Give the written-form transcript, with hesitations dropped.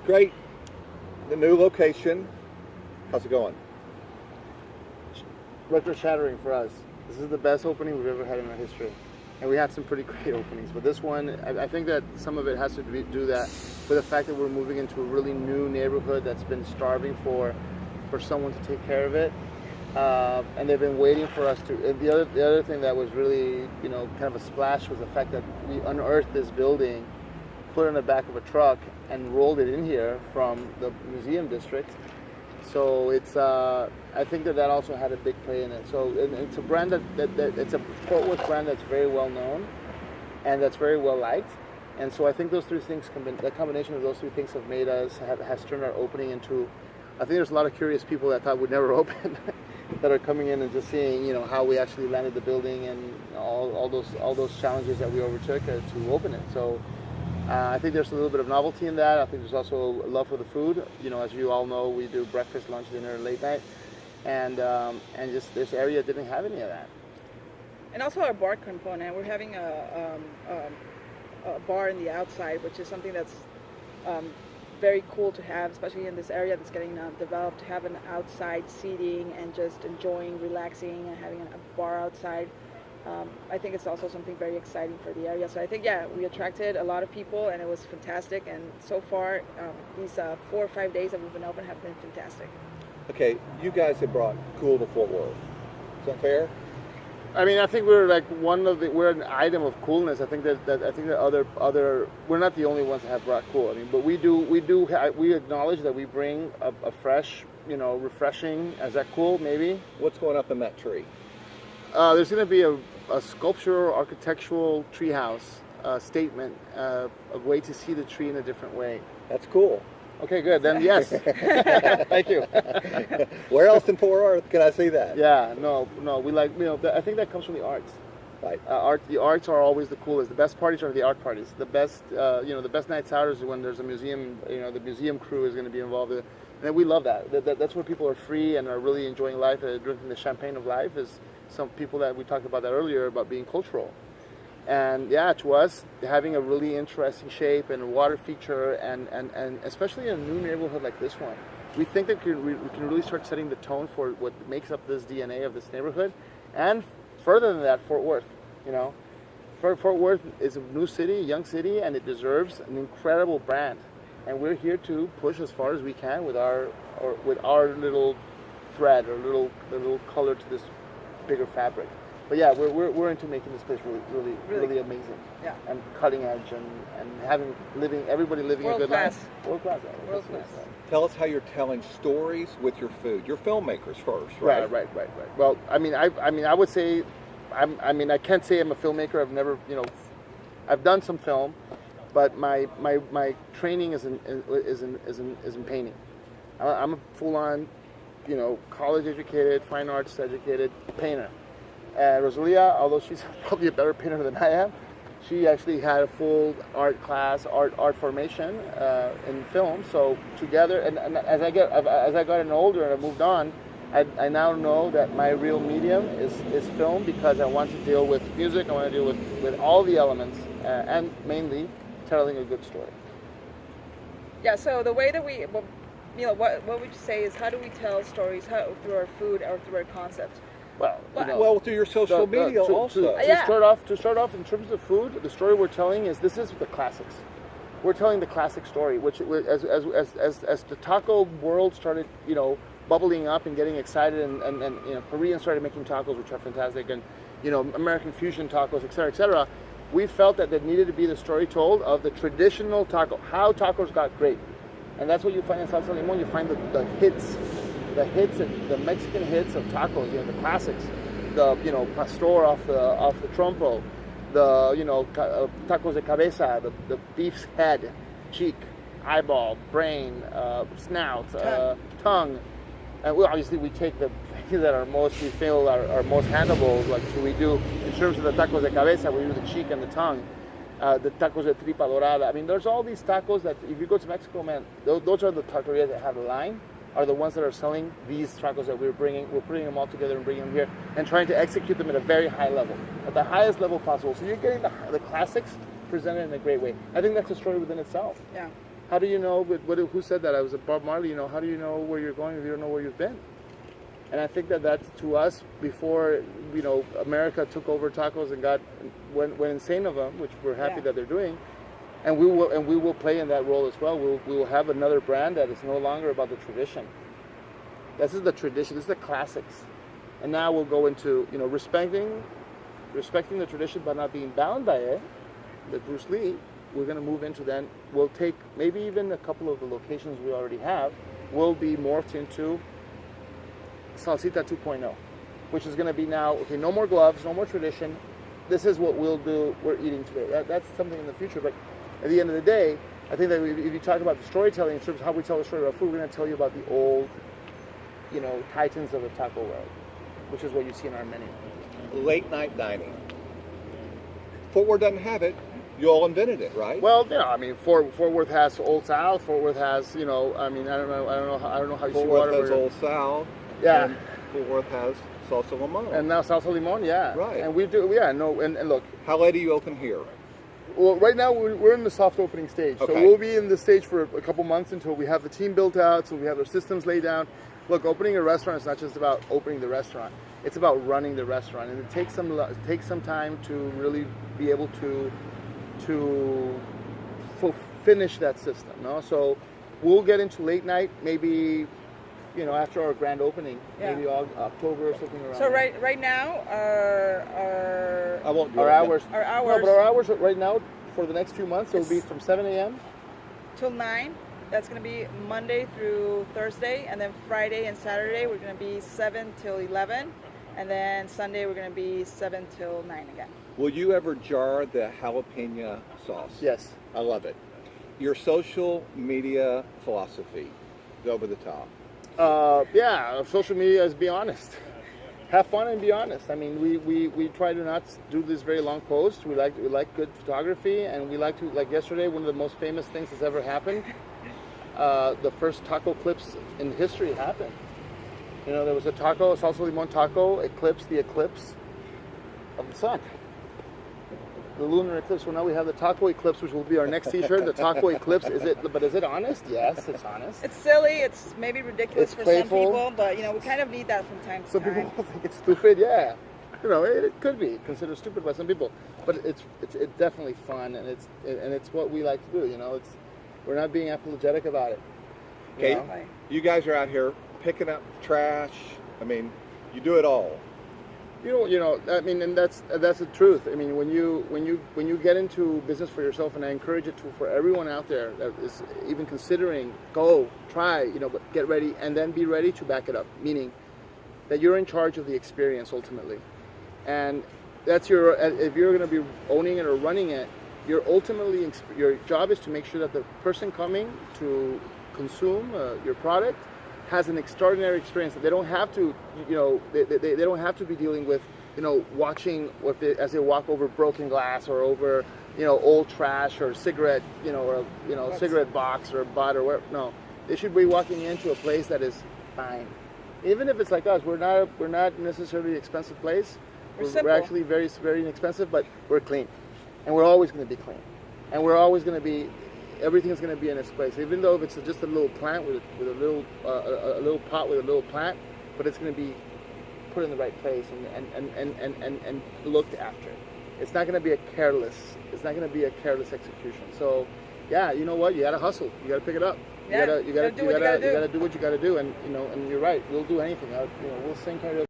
Great. The new location. How's it going? Record shattering for us. This is the best opening we've ever had in our history. And we had some pretty great openings, but this one, I think that some of it has to do that with the fact that we're moving into a really new neighborhood that's been starving for someone to take care of it. And they've been waiting for us to. And the other thing that was really, kind of a splash was the fact that we unearthed this building, put it in the back of a truck, and rolled it in here from the museum district. So it's, I think that also had a big play in it. So it's a brand that it's a Fort Worth brand that's very well known, and that's very well liked. And so I think those three things, the combination of those three things, have made us has turned our opening into. I think there's a lot of curious people that thought we'd never open, that are coming in and just seeing, how we actually landed the building and all those challenges that we overtook to open it. So. I think there's a little bit of novelty in that. I think there's also a love for the food. As you all know, we do breakfast, lunch, dinner, late night, and just this area didn't have any of that. And also our bar component. We're having a bar in the outside, which is something that's very cool to have, especially in this area that's getting developed. To have an outside seating and just enjoying, relaxing, and having a bar outside. I think it's also something very exciting for the area. So I think, we attracted a lot of people, and it was fantastic. And so far, these 4 or 5 days that we've been open have been fantastic. Okay, you guys have brought cool to Fort Worth. Is that fair? I mean, I think we're like we're an item of coolness. I think that other we're not the only ones that have brought cool. I mean, but we acknowledge that we bring a fresh, refreshing. Is that cool? Maybe. What's going up in that tree? There's going to be a sculptural, architectural treehouse statement, a way to see the tree in a different way. That's cool. Okay, good. Then yes. Thank you. Where else in Fort Worth can I see that? Yeah, no. We like, I think that comes from the arts. Right. The arts are always the coolest. The best parties are the art parties. The best, the best nights out is when there's a museum. The museum crew is going to be involved. And we love that. That's where people are free and are really enjoying life, drinking the champagne of life. Is some people that we talked about that earlier about being cultural. And to us, having a really interesting shape and a water feature, and especially in a new neighborhood like this one, we think that we can really start setting the tone for what makes up this DNA of this neighborhood. And further than that, Fort Worth. Fort Worth is a new city, a young city, and it deserves an incredible brand. And we're here to push as far as we can with our little thread or little color to this bigger fabric. But we're into making this place really amazing. Yeah. And cutting edge and everybody living a good life. World class. Tell us how you're telling stories with your food. You're filmmakers first, right? Right. Well, I would say, I can't say I'm a filmmaker. I've never, I've done some film, but my training is in painting. I'm a full-on, college educated, fine arts educated painter. Rosalia, although she's probably a better painter than I am, she actually had a full art class, art formation in film. So together, and as I got older and I moved on, I now know that my real medium is film, because I want to deal with music. I want to deal with all the elements, and mainly telling a good story. Yeah. So the way that what would you say is, how do we tell stories? Through our food or through our concept? Well, through your social media also. To start off, in terms of food, the story we're telling is this is the classics. We're telling the classic story, which as the taco world started, bubbling up and getting excited, and Koreans started making tacos, which are fantastic, and American fusion tacos, et cetera, we felt that there needed to be the story told of the traditional taco, how tacos got great, and that's what you find in Salsa Limon. You find the hits. The Mexican hits of tacos, the classics, the pastor off the trompo, the tacos de cabeza, the beef's head, cheek, eyeball, brain, snout, tongue, and obviously we take the things that we feel are most handleable, like we do in terms of the tacos de cabeza, we do the cheek and the tongue, the tacos de tripa dorada. I mean, there's all these tacos that if you go to Mexico, man, those are the taquerias that have a line. Are the ones that are selling these tacos that we're bringing. We're putting them all together and bringing them here and trying to execute them at a very high level, at the highest level possible. So you're getting the classics presented in a great way. I think that's a story within itself. Yeah. How do you know? Who said that? I was Bob Marley. You know, how do you know where you're going if you don't know where you've been? And I think that that's to us before America took over tacos and went insane of them, which we're happy that they're doing. And we will play in that role as well. We will have another brand that is no longer about the tradition. This is the tradition. This is the classics. And now we'll go into respecting the tradition but not being bound by it. With Bruce Lee, we're going to move into then. We'll take maybe even a couple of the locations we already have. Will be morphed into Salsita 2.0, which is going to be now okay. No more gloves, no more tradition. This is what we'll do. We're eating today. That's something in the future, but. At the end of the day, I think that if you talk about the storytelling in terms of how we tell the story about food, we're going to tell you about the old, titans of the taco world, which is what you see in our menu. Late night dining. Fort Worth doesn't have it. You all invented it, right? Well, Fort Worth has Old South. Fort Worth has, I don't know how you see Fort Worth water. has Old South. Yeah. And Fort Worth has Salsa Limon. And now Salsa Limon, yeah. Right. And we do, and look. How late do you open here? Well, right now we're in the soft opening stage. Okay. So we'll be in the stage for a couple months until we have the team built out, so we have our systems laid down. Look, opening a restaurant is not just about opening the restaurant. It's about running the restaurant, and it takes some time to really be able to finish that system. No, so we'll get into late night, maybe after our grand opening, maybe October or something around. So there. right now our I won't do Our it. hours. Our hours. No, but our hours right now for the next few months it will be from 7 a.m. till 9. That's going to be Monday through Thursday, and then Friday and Saturday we're going to be 7 till 11, and then Sunday we're going to be 7 till 9 again. Will you ever jar the jalapeno sauce? Yes. I love it. Your social media philosophy is over the top. Social media is be honest. Have fun and be honest. I mean, we try to not do this very long posts. We like good photography, and we like to, like yesterday, one of the most famous things that's ever happened. The first taco eclipse in history happened. There was a Salsa Limon taco eclipse the eclipse of the sun. The lunar eclipse. Well, now we have the taco eclipse, which will be our next T-shirt. The taco eclipse. But is it honest? Yes, it's honest. It's silly. It's maybe ridiculous It's for playful. some people, but we kind of need that from time to Some time. people think it's stupid. Yeah, it could be considered stupid by some people, but it's definitely fun, and it's what we like to do. We're not being apologetic about it. Okay, you guys are out here picking up trash. I mean, you do it all. And that's the truth. I mean, when you get into business for yourself, and I encourage it for everyone out there that is even considering, go, try, but get ready, and then be ready to back it up. Meaning that you're in charge of the experience ultimately, and that's if you're going to be owning it or running it, your job is to make sure that the person coming to consume your product has an extraordinary experience, that they don't have to, they don't have to be dealing with, watching as they walk over broken glass or over, old trash or cigarette, cigarette box or butt or whatever. No, they should be walking into a place that is fine. Even if it's like us, we're not necessarily an expensive place. We're actually very, very inexpensive, but we're clean, and we're always going to be clean, and we're always going to be. Everything is going to be in its place, even though if it's just a little plant with a little pot with a little plant, but it's going to be put in the right place and looked after. It's not going to be a careless execution. So, yeah, you know what? You got to hustle. You got to pick it up. Yeah, You got to do what you got to do, and and you're right. We'll do anything. We'll sing karaoke.